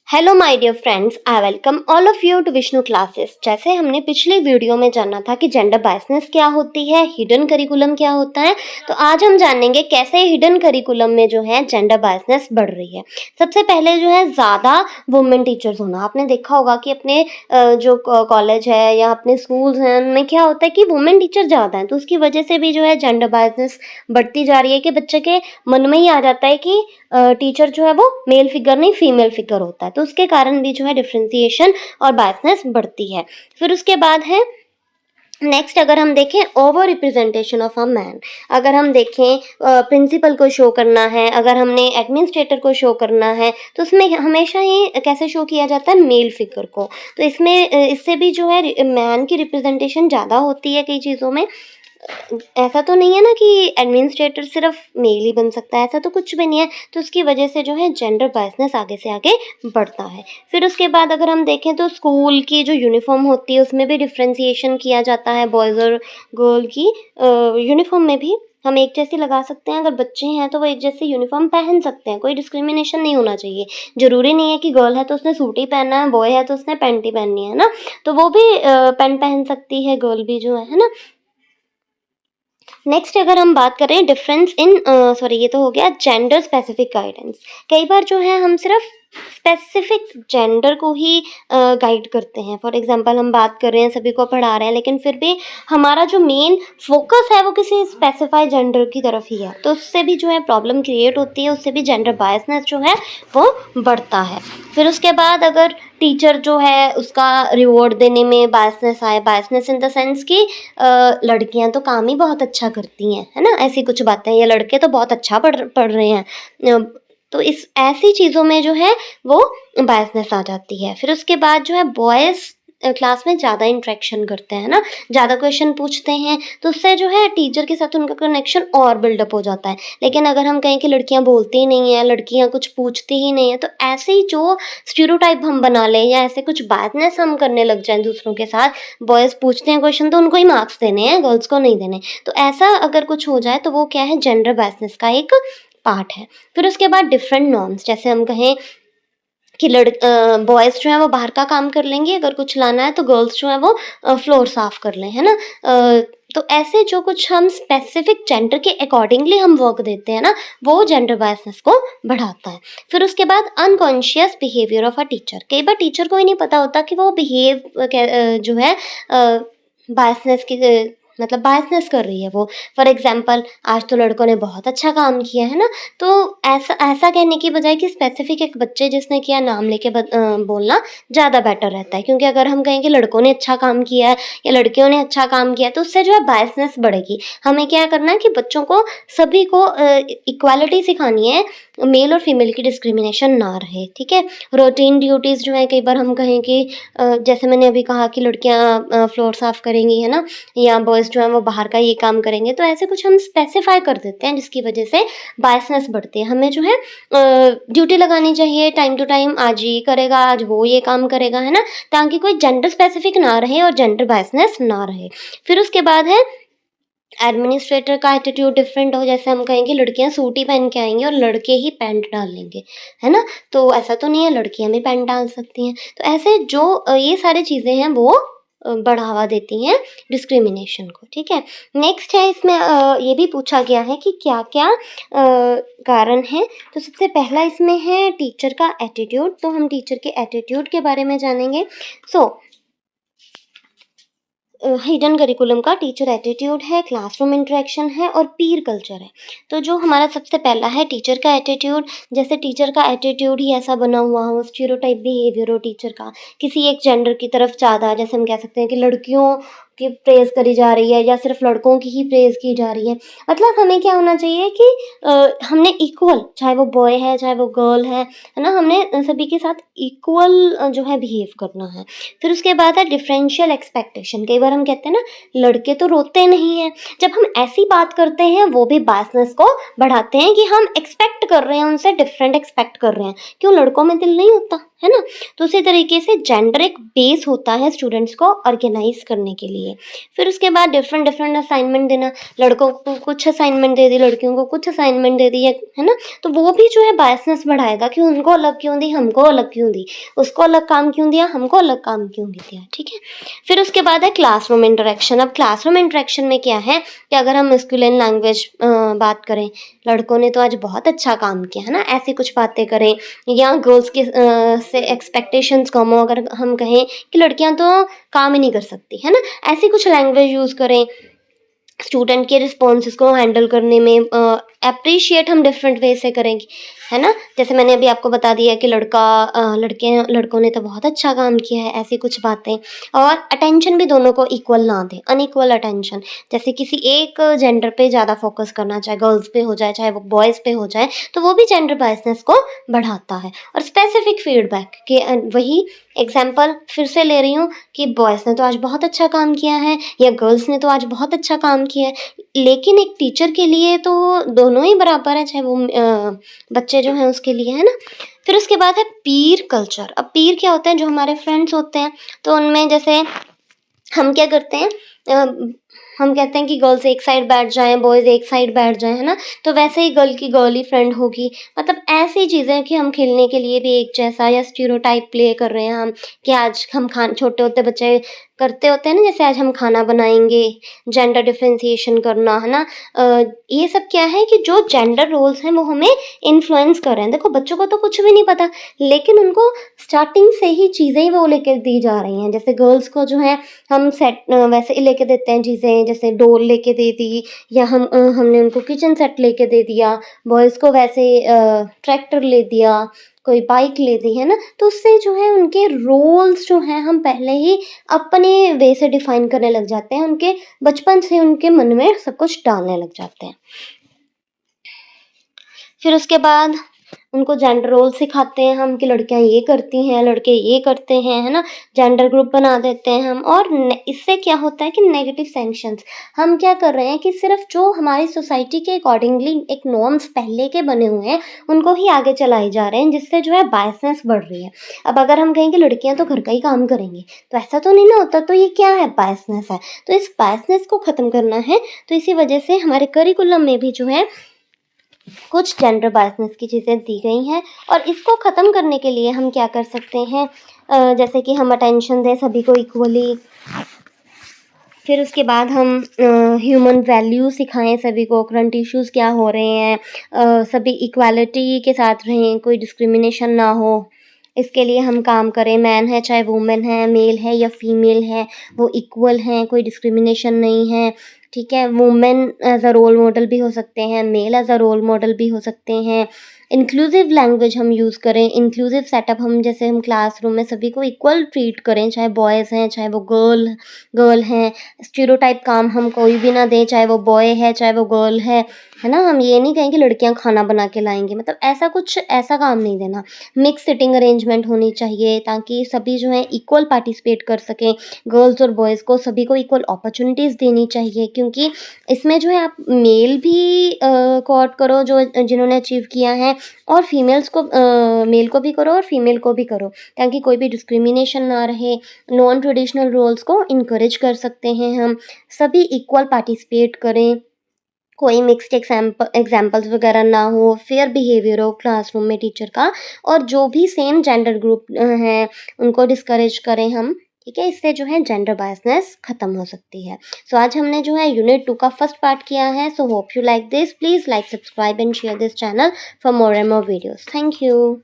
Hello my dear friends, I welcome all of you to Vishnu classes. जैसे हमने पिछले video में जाना था कि जेंडर बायसनेस क्या होती है, हिडन करिकुलम क्या होता है, तो आज हम जानेंगे कैसे हिडन करिकुलम में जो है जेंडर बायसनेस बढ़ रही है। सबसे पहले जो है ज़्यादा वुमेन टीचर्स होना। आपने देखा होगा कि अपने जो कॉलेज है या अपने स्कूल्स हैं उनमें क्या होता है कि वुमेन टीचर ज़्यादा हैं, तो उसकी वजह से भी जो है जेंडर बायसनेस बढ़ती जा रही है कि बच्चे के मन में ही आ जाता है कि टीचर जो है वो मेल फिगर नहीं फीमेल फिगर होता है, तो उसके कारण भी जो है डिफ्रेंसिएशन और बायसनेस बढ़ती है। फिर उसके बाद है नेक्स्ट, अगर हम देखें over representation of a man. अगर हम देखें प्रिंसिपल को शो करना है, अगर हमने एडमिनिस्ट्रेटर को शो करना है, तो उसमें हमेशा ही कैसे शो किया जाता है, मेल फिगर को। तो इसमें इससे भी जो है मैन की रिप्रेजेंटेशन ज़्यादा होती है कई चीज़ों में। ऐसा तो नहीं है ना कि एडमिनिस्ट्रेटर सिर्फ मेल ही बन सकता है, ऐसा तो कुछ भी नहीं है। तो उसकी वजह से जो है जेंडर बायसनेस आगे से आगे बढ़ता है। फिर उसके बाद अगर हम देखें तो स्कूल की जो यूनिफॉर्म होती है उसमें भी डिफ्रेंसिएशन किया जाता है। बॉयज़ और गर्ल की यूनिफॉर्म में भी हम एक जैसी लगा सकते हैं। अगर बच्चे हैं तो वो एक जैसी यूनिफॉर्म पहन सकते हैं, कोई डिस्क्रिमिनेशन नहीं होना चाहिए। ज़रूरी नहीं है कि गर्ल है तो उसने सूट ही पहनना है, बॉय है तो उसने पैंट ही पहननी है ना, तो वो भी पैंट पहन सकती है गर्ल भी जो है ना। नेक्स्ट, अगर हम बात करें डिफरेंस इन ये तो हो गया जेंडर स्पेसिफिक गाइडेंस। कई बार जो है हम सिर्फ स्पेसिफिक जेंडर को ही गाइड करते हैं। फॉर एग्जांपल हम बात कर रहे हैं, सभी को पढ़ा रहे हैं, लेकिन फिर भी हमारा जो मेन फोकस है वो किसी स्पेसिफाइड जेंडर की तरफ ही है, तो उससे भी जो है प्रॉब्लम क्रिएट होती है, उससे भी जेंडर बायसनेस जो है वो बढ़ता है। फिर उसके बाद अगर टीचर जो है उसका रिवॉर्ड देने में बायसनेस आए, बायसनेस इन द सेंस कि लड़कियां तो काम ही बहुत अच्छा करती हैं, है ना, ऐसी कुछ बातें, या लड़के तो बहुत अच्छा पढ़ रहे हैं, तो इस ऐसी चीज़ों में जो है वो बायसनेस आ जाती है। फिर उसके बाद जो है बॉयज़ क्लास में ज़्यादा इंटरेक्शन करते हैं ना, ज़्यादा क्वेश्चन पूछते हैं, तो उससे जो है टीचर के साथ उनका कनेक्शन और बिल्डअप हो जाता है। लेकिन अगर हम कहें कि लड़कियां बोलती ही नहीं हैं, लड़कियां कुछ पूछती ही नहीं है, तो ऐसे ही जो स्टीरियोटाइप हम बना लें या ऐसे कुछ बायसनेस हम करने लग जाएं दूसरों के साथ, बॉयज़ पूछते हैं क्वेश्चन तो उनको ही मार्क्स देने हैं, गर्ल्स को नहीं देने, तो ऐसा अगर कुछ हो जाए तो वो क्या है, जेंडर बायसनेस का एक पार्ट है। फिर उसके बाद डिफरेंट नॉर्म्स, जैसे हम कहें कि बॉयज़ जो हैं वो बाहर का काम कर लेंगे, अगर कुछ लाना है तो गर्ल्स जो हैं वो फ्लोर साफ कर लें, है ना। तो ऐसे जो कुछ हम स्पेसिफिक जेंडर के अकॉर्डिंगली हम वर्क देते हैं ना, वो जेंडर बायसनेस को बढ़ाता है। फिर उसके बाद unconscious behaviour of a teacher. कई बार टीचर को ही नहीं पता होता कि वो जो है बायसनेस की मतलब बायसनेस कर रही है वो। फॉर एग्जांपल, आज तो लड़कों ने बहुत अच्छा काम किया है ना, तो ऐसा ऐसा कहने की बजाय कि स्पेसिफिक एक बच्चे जिसने किया नाम लेके बोलना ज़्यादा बेटर रहता है। क्योंकि अगर हम कहें कि लड़कों ने अच्छा काम किया है या लड़कियों ने अच्छा काम किया है, तो उससे जो है बायसनेस बढ़ेगी। हमें क्या करना है कि बच्चों को सभी को इक्वालिटी सिखानी है, मेल और फीमेल की डिस्क्रिमिनेशन ना रहे, ठीक है। रूटीन ड्यूटीज़ जो है, कई बार हम कहें कि जैसे मैंने अभी कहा कि लड़कियाँ फ्लोर साफ़ करेंगी, है ना, या बॉयज़ जो हैं वो बाहर का ये काम करेंगे, तो ऐसे कुछ हम स्पेसिफाई कर देते हैं जिसकी वजह से बायसनेस बढ़ती है। हमें जो है ड्यूटी लगानी चाहिए टाइम टू टाइम, आज ये करेगा, आज वो ये काम करेगा, है ना, ताकि कोई जेंडर स्पेसिफिक ना रहे और जेंडर बायसनेस ना रहे। फिर उसके बाद है एडमिनिस्ट्रेटर का एटीट्यूड डिफरेंट हो। जैसे हम कहेंगे लड़कियां सूट ही पहन के आएंगी और लड़के ही पैंट डाल लेंगे, है ना, तो ऐसा तो नहीं है, लड़कियां भी पैंट डाल सकती हैं। तो ऐसे जो ये सारी चीज़ें हैं वो बढ़ावा देती हैं डिस्क्रिमिनेशन को, ठीक है। नेक्स्ट है, इसमें ये भी पूछा गया है कि क्या क्या कारण हैं। तो सबसे पहला इसमें है टीचर का एटीट्यूड। तो हम टीचर के एटीट्यूड के बारे में जानेंगे। हिडन करिकुलम का टीचर एटीट्यूड है, क्लासरूम इंटरेक्शन है और पीर कल्चर है। तो जो हमारा सबसे पहला है टीचर का एटीट्यूड, जैसे टीचर का एटीट्यूड ही ऐसा बना हुआ हो, स्टीरियोटाइप बिहेवियर हो टीचर का किसी एक जेंडर की तरफ ज़्यादा, जैसे हम कह सकते हैं कि लड़कियों की प्रेज़ करी जा रही है या सिर्फ लड़कों की ही प्रेज़ की जा रही है। मतलब हमें क्या होना चाहिए कि हमने इक्वल, चाहे वो बॉय है चाहे वो गर्ल है ना, हमने सभी के साथ इक्वल जो है बिहेव करना है। फिर उसके बाद है डिफरेंशियल एक्सपेक्टेशन। कई बार हम कहते हैं ना, लड़के तो रोते नहीं हैं। जब हम ऐसी बात करते हैं वो भी बायसनेस को बढ़ाते हैं कि हम एक्सपेक्ट कर रहे हैं उनसे, डिफरेंट एक्सपेक्ट कर रहे हैं। क्यों, लड़कों में दिल नहीं होता, है ना? तो उसी तरीके से जेंडर एक बेस होता है स्टूडेंट्स को ऑर्गेनाइज़ करने के लिए। फिर उसके बाद डिफरेंट डिफरेंट असाइनमेंट देना, लड़कों को कुछ असाइनमेंट दे दी, लड़कियों को कुछ असाइनमेंट दे दी है ना? तो वो भी जो है बायसनेस बढ़ाएगा कि उनको अलग क्यों दी, हमको अलग क्यों दी, उसको अलग काम क्यों दिया, हमको अलग काम क्यों नहीं दिया, ठीक है? फिर उसके बाद है क्लासरूम इंटरेक्शन। अब क्लासरूम इंटरेक्शन में क्या है कि अगर हम मस्कुलिन लैंग्वेज बात करें, लड़कों ने तो आज बहुत अच्छा काम किया, है ना? ऐसी कुछ बातें करें, या गर्ल्स के से एक्सपेक्टेशंस कम हो, अगर हम कहें कि लड़कियां तो काम ही नहीं कर सकती, है ना? ऐसी कुछ लैंग्वेज यूज़ करें। स्टूडेंट के रिस्पॉन्सेस को हैंडल करने में अप्रिशिएट हम डिफरेंट वे से करेंगे, है ना? जैसे मैंने अभी आपको बता दिया कि लड़कों ने तो बहुत अच्छा काम किया है, ऐसी कुछ बातें। और अटेंशन भी दोनों को इक्वल ना दें, अनइक्वल अटेंशन। जैसे किसी एक जेंडर पे ज़्यादा फोकस करना, चाहे गर्ल्स पे हो जाए, चाहे वो बॉयज़ पे हो जाए, तो वो भी जेंडर बायसनेस को बढ़ाता है। और स्पेसिफिक फीडबैक कि वही एग्जाम्पल फिर से ले रही हूँ कि बॉयज़ ने तो आज बहुत अच्छा काम किया है, या गर्ल्स ने तो आज बहुत अच्छा काम किया है, लेकिन एक टीचर के लिए तो दोनों ही बराबर है, चाहे वो बच्चे जो हैं उसके लिए, है ना? फिर उसके बाद है पीर कल्चर। अब पीर क्या होते हैं? जो हमारे फ्रेंड्स होते हैं, तो उनमें जैसे हम क्या करते हैं, हम कहते हैं कि गर्ल्स एक साइड बैठ जाएँ, बॉयज़ एक साइड बैठ जाएँ, है ना? तो वैसे ही गर्ल की गर्ल ही फ्रेंड होगी। मतलब ऐसी चीज़ें कि हम खेलने के लिए भी एक जैसा, या स्टीरियोटाइप प्ले कर रहे हैं हम, कि आज हम छोटे होते बच्चे करते होते हैं ना, जैसे आज हम खाना बनाएँगे, जेंडर डिफरेंशिएशन करना, है ना? ये सब क्या है कि जो जेंडर रोल्स हैं वो हमें इन्फ्लुएंस कर रहे हैं। देखो बच्चों को तो कुछ भी नहीं पता, लेकिन उनको स्टार्टिंग से ही चीज़ें ही वो लेके दी जा रही हैं। जैसे गर्ल्स को जो है हम वैसे ही लेके देते हैं चीज़ें, जैसे डोल लेके दे दी, या हमने उनको किचन सेट लेके दे दिया, बॉयज़ को वैसे ट्रैक्टर ले दिया, कोई बाइक ले दी, है ना? तो उससे जो है उनके रोल्स जो हैं हम पहले ही अपने वे से डिफ़ाइन करने लग जाते हैं, उनके बचपन से उनके मन में सब कुछ डालने लग जाते हैं। फिर उसके बाद उनको जेंडर रोल सिखाते हैं हम कि लड़कियां ये करती हैं, लड़के ये करते हैं, है ना? जेंडर ग्रुप बना देते हैं हम, और इससे क्या होता है कि नेगेटिव सैंक्शंस, हम क्या कर रहे हैं कि सिर्फ जो हमारी सोसाइटी के अकॉर्डिंगली एक नॉर्म्स पहले के बने हुए हैं उनको ही आगे चलाए जा रहे हैं, जिससे जो है बायसनेस बढ़ रही है। अब अगर हम कहें कि लड़कियां तो घर का ही काम करेंगी, तो ऐसा तो नहीं ना होता, तो ये क्या है? बायसनेस है। तो इस बायसनेस को ख़त्म करना है, तो इसी वजह से हमारे करिकुलम में भी जो है कुछ जेंडर बायसनेस की चीज़ें दी गई हैं, और इसको ख़त्म करने के लिए हम क्या कर सकते हैं, जैसे कि हम अटेंशन दें सभी को इक्वली। फिर उसके बाद हम ह्यूमन वैल्यू सिखाएं सभी को, करंट इश्यूज़ क्या हो रहे हैं, सभी इक्वालिटी के साथ रहें, कोई डिस्क्रिमिनेशन ना हो, इसके लिए हम काम करें। मैन है चाहे वुमेन है, मेल है या फीमेल है, वो इक्वल हैं, कोई डिस्क्रिमिनेशन नहीं है, ठीक है? Women as a role model भी हो सकते हैं, male as a role model भी हो सकते हैं। इंक्लूसिव लैंग्वेज हम यूज़ करें, इंक्लूसिव सेटअप, हम जैसे हम क्लासरूम में सभी को इक्वल ट्रीट करें, चाहे बॉयज़ हैं, चाहे वो गर्ल हैं। स्टीरियोटाइप काम हम कोई भी ना दें, चाहे वो बॉय है, चाहे वो गर्ल है ना? हम ये नहीं कहें कि लड़कियाँ खाना बना के लाएँगी, मतलब ऐसा काम नहीं देना। मिक्स सिटिंग अरेंजमेंट होनी चाहिए, ताकि सभी जो है इक्वल पार्टिसिपेट कर सकें। गर्ल्स और बॉयज़ को सभी को इक्वल अपॉर्च्युनिटीज़ देनी चाहिए, क्योंकि इसमें जो है आप मेल भी कोऑर्ड करो जो जिन्होंने अचीव किया है, और फीमेल्स को मेल को भी करो और फीमेल को भी करो, ताकि कोई भी डिस्क्रिमिनेशन ना रहे। नॉन ट्रेडिशनल रोल्स को इनकरेज कर सकते हैं हम, सभी इक्वल पार्टिसिपेट करें, कोई मिक्स्ड एग्जाम्पल्स वगैरह ना हो, फेयर बिहेवियर हो क्लासरूम में टीचर का, और जो भी सेम जेंडर ग्रुप हैं उनको डिस्करेज करें हम, ठीक है? इससे जो है जेंडर बायसनेस खत्म हो सकती है। सो आज हमने जो है यूनिट 2 का फर्स्ट पार्ट किया है। So hope you like this. Please like, subscribe and share this channel for more and more videos. Thank you.